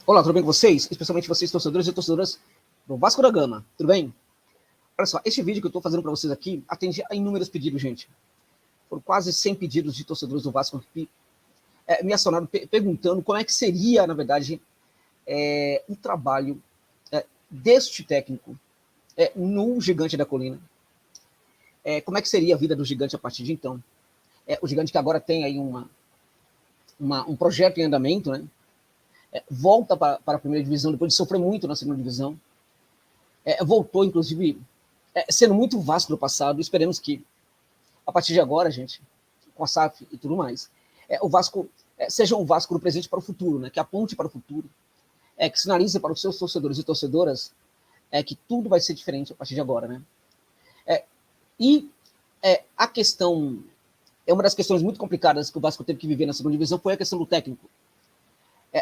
Olá, tudo bem com vocês? Especialmente vocês, torcedores e torcedoras do Vasco da Gama. Tudo bem? Olha só, este vídeo que eu estou fazendo para vocês aqui atende a inúmeros pedidos, gente. Foram quase 100 pedidos de torcedores do Vasco que me acionaram perguntando como é que seria, na verdade, o trabalho deste técnico no Gigante da Colina. Como é que seria a vida do Gigante a partir de então. O Gigante que agora tem aí um projeto em andamento, né? Volta para a primeira divisão depois de sofrer muito na segunda divisão. Voltou, inclusive, sendo muito Vasco no passado. Esperemos que, a partir de agora, gente, com a SAF e tudo mais, o Vasco seja um Vasco do presente para o futuro, né? Que aponte para o futuro, que sinalize para os seus torcedores e torcedoras que tudo vai ser diferente a partir de agora, né? A questão, uma das questões muito complicadas que o Vasco teve que viver na segunda divisão foi a questão do técnico.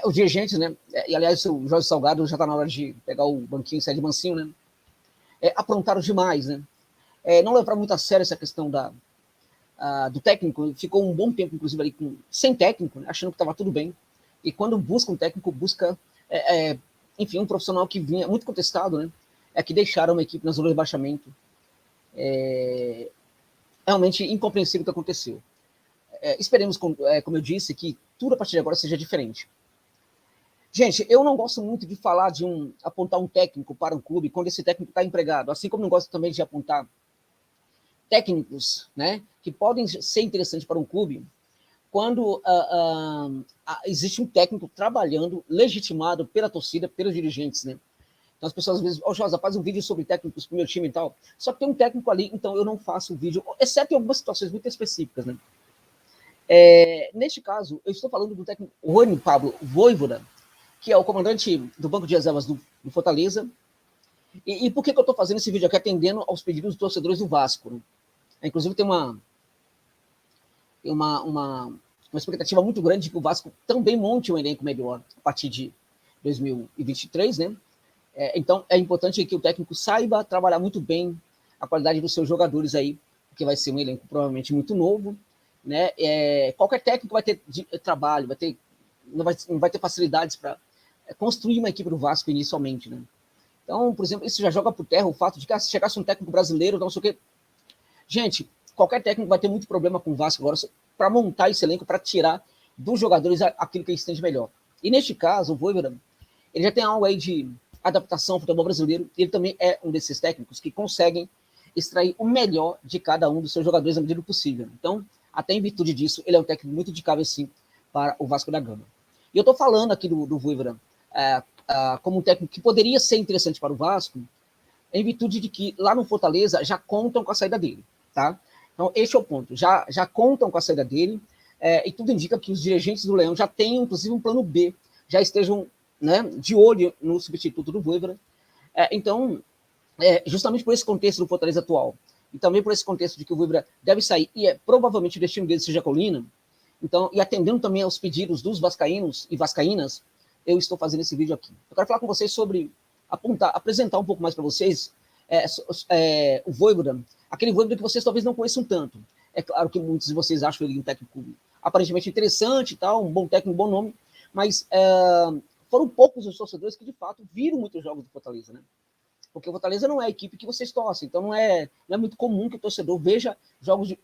Os dirigentes, né? E aliás, o Jorge Salgado já está na hora de pegar o banquinho e sair de mansinho, né? Aprontaram demais, né? Não levaram muito a sério essa questão do técnico. Ficou um bom tempo, inclusive, ali sem técnico, né? Achando que estava tudo bem. E quando busca um técnico, busca, enfim, um profissional que vinha muito contestado, né? Que deixaram uma equipe na zona de rebaixamento. Realmente incompreensível o que aconteceu. Esperemos, como eu disse, que tudo a partir de agora seja diferente. Gente, eu não gosto muito de falar apontar um técnico para um clube quando esse técnico está empregado, assim como não gosto também de apontar técnicos, né, que podem ser interessantes para um clube quando existe um técnico trabalhando, legitimado pela torcida, pelos dirigentes, né. Então as pessoas às vezes, Josa, faz um vídeo sobre técnicos para o meu time e tal, só que tem um técnico ali, então eu não faço o vídeo, exceto em algumas situações muito específicas, né. Neste caso, eu estou falando do técnico Rony Pablo Vojvoda, que é o comandante do banco de reservas do Fortaleza. E por que eu estou fazendo esse vídeo aqui atendendo aos pedidos dos torcedores do Vasco? Né? Inclusive tem uma expectativa muito grande de que o Vasco também monte um elenco melhor a partir de 2023, né? Então é importante que o técnico saiba trabalhar muito bem a qualidade dos seus jogadores aí, porque vai ser um elenco provavelmente muito novo, né? Qualquer técnico vai ter trabalho, não vai ter facilidades para construir uma equipe do Vasco inicialmente, né? Então, por exemplo, isso já joga por terra o fato de que se chegasse um técnico brasileiro, não sei o quê. Gente, qualquer técnico vai ter muito problema com o Vasco agora para montar esse elenco, para tirar dos jogadores aquilo que eles têm de melhor. E neste caso, o Vojvoda, ele já tem algo aí de adaptação ao futebol brasileiro, ele também é um desses técnicos que conseguem extrair o melhor de cada um dos seus jogadores na medida do possível. Então, até em virtude disso, ele é um técnico muito indicável, sim, para o Vasco da Gama. E eu estou falando aqui do Vojvoda como um técnico que poderia ser interessante para o Vasco, em virtude de que lá no Fortaleza já contam com a saída dele, tá? Então, este é o ponto. Já contam com a saída dele, e tudo indica que os dirigentes do Leão já têm, inclusive, um plano B, já estejam, né, de olho no substituto do Vojvoda. Então, justamente por esse contexto do Fortaleza atual, e também por esse contexto de que o Vojvoda deve sair, e provavelmente o destino dele seja a Colina, então, e atendendo também aos pedidos dos vascaínos e vascaínas, eu estou fazendo esse vídeo aqui. Eu quero falar com vocês sobre, apresentar um pouco mais para vocês o Vojvoda, aquele Vojvoda que vocês talvez não conheçam tanto. É claro que muitos de vocês acham ele um técnico aparentemente interessante e tal, um bom técnico, um bom nome, mas foram poucos os torcedores que, de fato, viram muitos jogos do Fortaleza, né? Porque o Fortaleza não é a equipe que vocês torcem, então não é muito comum que o torcedor veja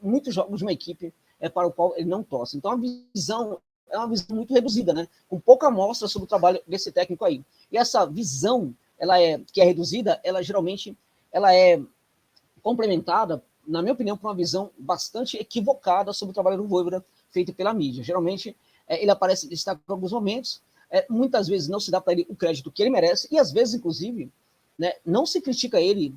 muitos jogos de uma equipe para o qual ele não torce. Então, a visão é uma visão muito reduzida, né? Com pouca amostra sobre o trabalho desse técnico aí. E essa visão, que é reduzida, geralmente é complementada, na minha opinião, por uma visão bastante equivocada sobre o trabalho do Vojvoda feito pela mídia. Geralmente, ele aparece em destaque em alguns momentos, muitas vezes não se dá para ele o crédito que ele merece, e às vezes, inclusive, né, não se critica ele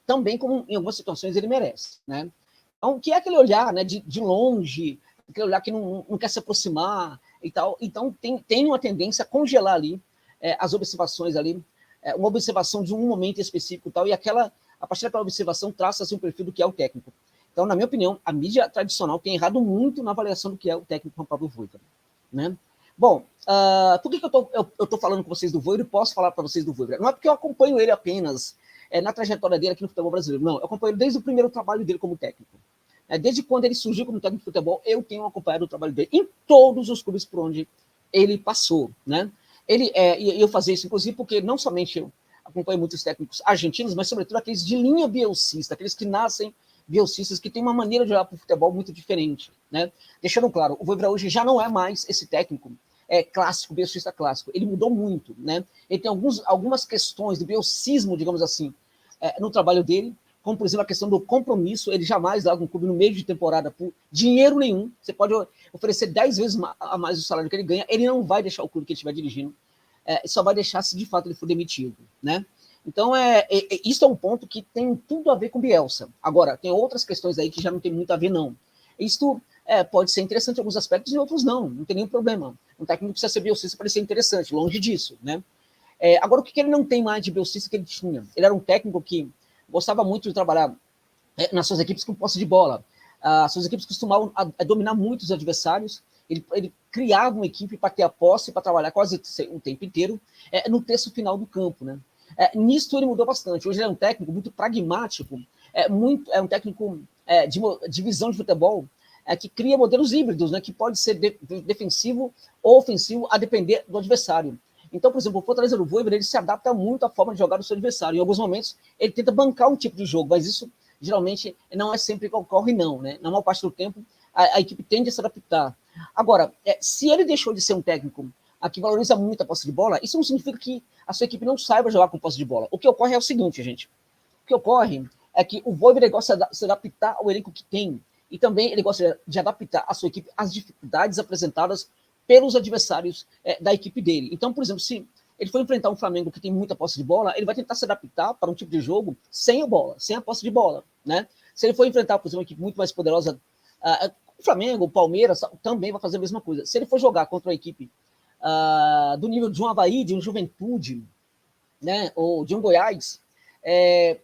tão bem como em algumas situações ele merece, né? Então, que é aquele olhar, né, de longe, aquele olhar que não quer se aproximar e tal. Então, tem uma tendência a congelar ali as observações ali, uma observação de um momento específico e tal, e a partir daquela observação traça-se um perfil do que é o técnico. Então, na minha opinião, a mídia tradicional tem errado muito na avaliação do que é o técnico Juan Pablo Vojvoda, né? Bom, por que eu tô falando com vocês do Vojvoda e posso falar para vocês do Vojvoda? Não é porque eu acompanho ele apenas na trajetória dele aqui no futebol brasileiro, não. Eu acompanho ele desde o primeiro trabalho dele como técnico. Desde quando ele surgiu como técnico de futebol, eu tenho acompanhado o trabalho dele em todos os clubes por onde ele passou, né? E eu fazia isso, inclusive, porque não somente eu acompanho muitos técnicos argentinos, mas, sobretudo, aqueles de linha bielcista, aqueles que nascem bielcistas, que têm uma maneira de olhar para o futebol muito diferente, né? Deixando claro, o Voivoda hoje já não é mais esse técnico clássico, bielcista clássico. Ele mudou muito, né? Ele tem algumas questões do bielcismo, digamos assim, no trabalho dele, como, por exemplo, a questão do compromisso. Ele jamais larga um clube no meio de temporada por dinheiro nenhum. Você pode oferecer 10 vezes a mais o salário que ele ganha, ele não vai deixar o clube que ele estiver dirigindo, só vai deixar se de fato ele for demitido, né? Então, isso é um ponto que tem tudo a ver com Bielsa. Agora, tem outras questões aí que já não tem muito a ver, não. Isto pode ser interessante em alguns aspectos e em outros não tem nenhum problema. Um técnico precisa ser bielcista para ser interessante, longe disso, né? Agora, o que ele não tem mais de bielcista que ele tinha? Ele era um técnico que gostava muito de trabalhar nas suas equipes com posse de bola. As suas equipes costumavam dominar muito os adversários. Ele criava uma equipe para ter a posse, para trabalhar quase o tempo inteiro no terço final do campo, né? Nisso ele mudou bastante. Hoje ele é um técnico muito pragmático, um técnico de visão de futebol, que cria modelos híbridos, né, que pode ser defensivo ou ofensivo, a depender do adversário. Então, por exemplo, o Fortaleza do Voivoda, ele se adapta muito à forma de jogar do seu adversário. Em alguns momentos, ele tenta bancar um tipo de jogo, mas isso geralmente não é sempre que ocorre, não, né? Na maior parte do tempo, a equipe tende a se adaptar. Agora, se ele deixou de ser um técnico que valoriza muito a posse de bola, isso não significa que a sua equipe não saiba jogar com posse de bola. O que ocorre é o seguinte, gente. O que ocorre é que o Voivoda gosta de se adaptar ao elenco que tem, e também ele gosta de adaptar a sua equipe às dificuldades apresentadas pelos adversários da equipe dele. Então, por exemplo, se ele for enfrentar um Flamengo que tem muita posse de bola, ele vai tentar se adaptar para um tipo de jogo sem a bola, sem a posse de bola, né? Se ele for enfrentar, por exemplo, uma equipe muito mais poderosa, o Flamengo, o Palmeiras, também vai fazer a mesma coisa. Se ele for jogar contra uma equipe do nível de um Avaí, de um Juventude, né, ou de um Goiás,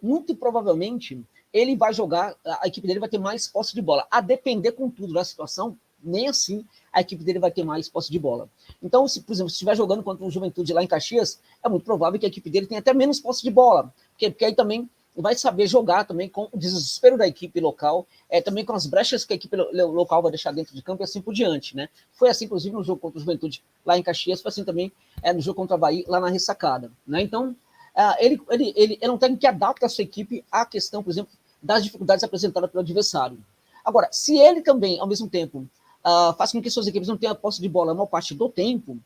muito provavelmente ele vai jogar, a equipe dele vai ter mais posse de bola. A depender, contudo, da situação, nem assim a equipe dele vai ter mais posse de bola. Então, se, por exemplo, se estiver jogando contra o Juventude lá em Caxias, é muito provável que a equipe dele tenha até menos posse de bola, porque aí também vai saber jogar também com o desespero da equipe local, também com as brechas que a equipe local vai deixar dentro de campo e assim por diante, né? Foi assim, inclusive, no jogo contra o Juventude lá em Caxias, foi assim também no jogo contra o Avaí lá na Ressacada, né? Então, ele é um técnico que adapta a sua equipe à questão, por exemplo, das dificuldades apresentadas pelo adversário. Agora, se ele também, ao mesmo tempo, faz com que suas equipes não tenham a posse de bola a maior parte do tempo,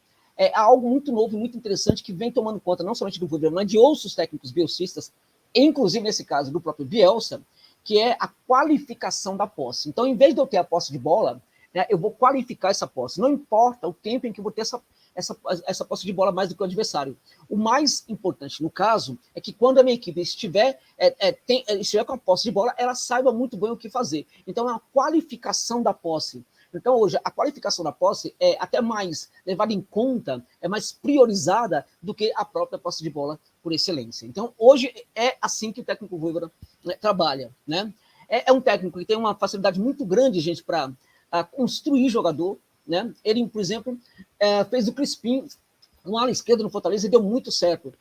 algo muito novo e muito interessante que vem tomando conta não somente do governo, mas de outros técnicos bielcistas, inclusive nesse caso do próprio Bielsa, que é a qualificação da posse. Então, em vez de eu ter a posse de bola, né, eu vou qualificar essa posse. Não importa o tempo em que eu vou ter essa posse de bola mais do que o adversário. O mais importante, no caso, é que quando a minha equipe estiver com a posse de bola, ela saiba muito bem o que fazer. Então, é uma qualificação da posse. Então, hoje, a qualificação da posse é até mais levada em conta, é mais priorizada do que a própria posse de bola por excelência. Então, hoje é assim que o técnico Voivoda trabalha, né? É um técnico que tem uma facilidade muito grande, gente, para construir jogador, né? Ele, por exemplo, fez o Crispim no ala esquerda no Fortaleza e deu muito certo.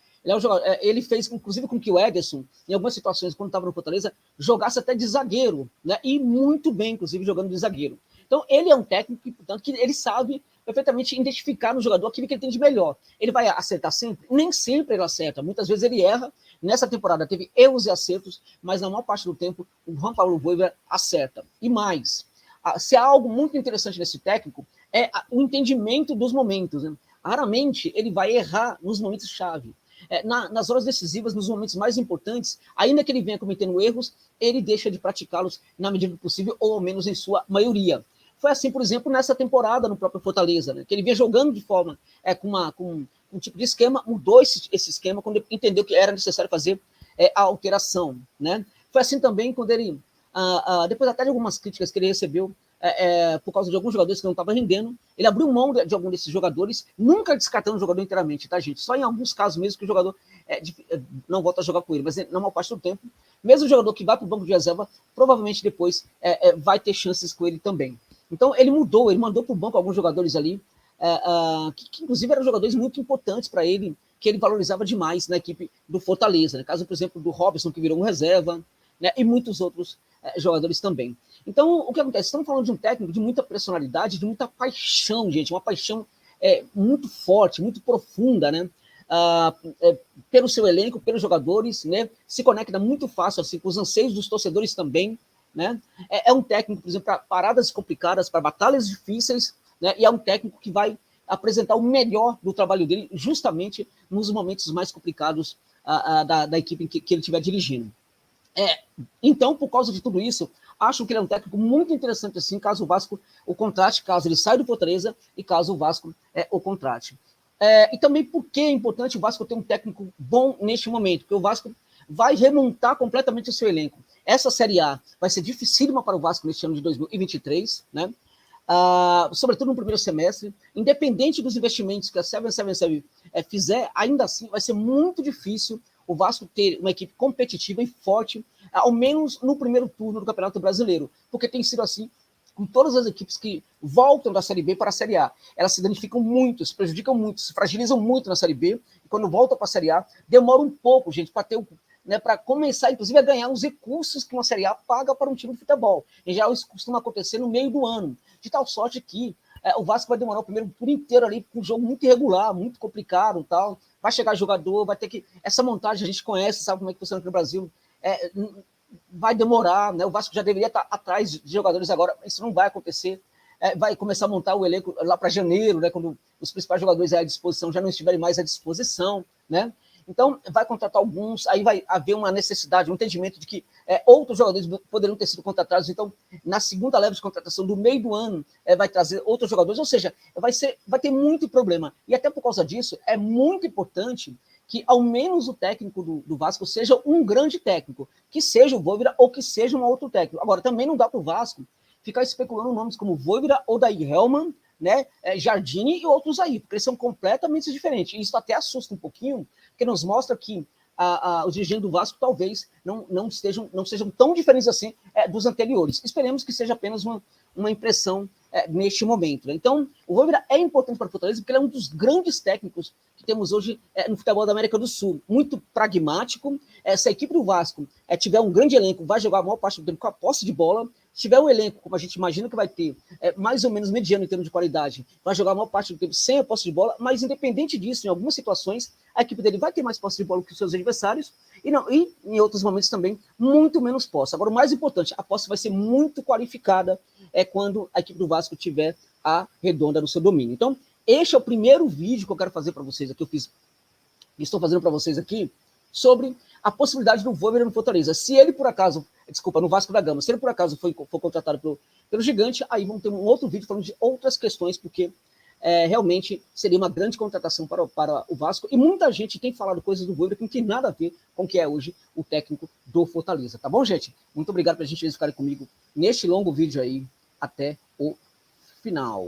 Ele fez, inclusive, com que o Ederson, em algumas situações, quando estava no Fortaleza, jogasse até de zagueiro, né? E muito bem, inclusive, jogando de zagueiro. Então, ele é um técnico, portanto, que ele sabe perfeitamente identificar no jogador aquilo que ele tem de melhor. Ele vai acertar sempre? Nem sempre ele acerta. Muitas vezes ele erra. Nessa temporada teve erros e acertos, mas na maior parte do tempo o Juan Pablo Voivoda acerta. E mais, se há algo muito interessante nesse técnico, é o entendimento dos momentos, né? Raramente ele vai errar nos momentos-chave. Nas horas decisivas, nos momentos mais importantes, ainda que ele venha cometendo erros, ele deixa de praticá-los na medida do possível, ou ao menos em sua maioria. Foi assim, por exemplo, nessa temporada no próprio Fortaleza, né, que ele vinha jogando de forma com um tipo de esquema, mudou esse esquema quando ele entendeu que era necessário fazer a alteração. Né? Foi assim também quando ele, depois até de algumas críticas que ele recebeu, por causa de alguns jogadores que não estavam rendendo, ele abriu mão de algum desses jogadores, nunca descartando o jogador inteiramente, tá, gente? Só em alguns casos mesmo que o jogador não volta a jogar com ele, mas na maior parte do tempo, mesmo o jogador que vai para o banco de reserva, provavelmente depois vai ter chances com ele também. Então, ele mandou para o banco alguns jogadores ali, que inclusive eram jogadores muito importantes para ele, que ele valorizava demais na equipe do Fortaleza. Né? Caso, por exemplo, do Robson, que virou um reserva, né? E muitos outros jogadores também. Então, o que acontece? Estamos falando de um técnico de muita personalidade, de muita paixão, gente, uma paixão muito forte, muito profunda, né? Pelo seu elenco, pelos jogadores, né? Se conecta muito fácil assim, com os anseios dos torcedores também, né? É um técnico, por exemplo, para paradas complicadas, para batalhas difíceis, né? E é um técnico que vai apresentar o melhor do trabalho dele justamente nos momentos mais complicados da equipe que ele estiver dirigindo. Então, por causa de tudo isso, acho que ele é um técnico muito interessante, assim, caso o Vasco o contrate, caso ele saia do Fortaleza e caso o Vasco o contrate. E também porque é importante o Vasco ter um técnico bom neste momento, porque o Vasco vai remontar completamente o seu elenco. Essa Série A vai ser dificílima para o Vasco neste ano de 2023, né? Sobretudo no primeiro semestre, independente dos investimentos que a 777 fizer, ainda assim vai ser muito difícil o Vasco ter uma equipe competitiva e forte, ao menos no primeiro turno do Campeonato Brasileiro, porque tem sido assim com todas as equipes que voltam da Série B para a Série A. Elas se danificam muito, se prejudicam muito, se fragilizam muito na Série B, e quando voltam para a Série A, demora um pouco, gente, para ter para começar, inclusive, a ganhar os recursos que uma Série A paga para um time de futebol. Em geral, isso costuma acontecer no meio do ano, de tal sorte que o Vasco vai demorar o primeiro turno inteiro ali com um jogo muito irregular, muito complicado, tal. Vai chegar jogador, vai ter que... Essa montagem a gente conhece, sabe como é que funciona aqui no Brasil. Vai demorar, né? O Vasco já deveria estar atrás de jogadores agora, isso não vai acontecer. Vai começar a montar o elenco lá para janeiro, né? Quando os principais jogadores à disposição já não estiverem mais à disposição, né? Então, vai contratar alguns, aí vai haver uma necessidade, um entendimento de que outros jogadores poderiam ter sido contratados. Então, na segunda leva de contratação do meio do ano, vai trazer outros jogadores, ou seja, vai ter muito problema. E até por causa disso, é muito importante que ao menos o técnico do Vasco seja um grande técnico, que seja o Vojvoda ou que seja um outro técnico. Agora, também não dá para o Vasco ficar especulando nomes como Vojvoda ou Daí Helman, né, Jardine e outros aí, porque eles são completamente diferentes. E isso até assusta um pouquinho, porque nos mostra que os dirigentes do Vasco talvez não sejam tão diferentes assim dos anteriores. Esperemos que seja apenas uma impressão neste momento. Né? Então, o Vojvoda é importante para o Fortaleza porque ele é um dos grandes técnicos que temos hoje no futebol da América do Sul. Muito pragmático. Se a equipe do Vasco tiver um grande elenco, vai jogar a maior parte do tempo com a posse de bola. Se tiver um elenco, como a gente imagina que vai ter, mais ou menos mediano em termos de qualidade, vai jogar a maior parte do tempo sem a posse de bola, mas independente disso, em algumas situações, a equipe dele vai ter mais posse de bola que os seus adversários, e em outros momentos também, muito menos posse. Agora, o mais importante, a posse vai ser muito qualificada quando a equipe do Vasco tiver a redonda no seu domínio. Então, este é o primeiro vídeo que eu quero fazer para vocês aqui, estou fazendo para vocês aqui, sobre a possibilidade do Vojvoda no Fortaleza. Se ele, por acaso, no Vasco da Gama, se ele, por acaso, for contratado pelo Gigante, aí vamos ter um outro vídeo falando de outras questões, porque realmente seria uma grande contratação para o Vasco, e muita gente tem falado coisas do Vojvoda que não tem nada a ver com o que é hoje o técnico do Fortaleza. Tá bom, gente? Muito obrigado pela gente ficarem comigo neste longo vídeo aí. Até o final.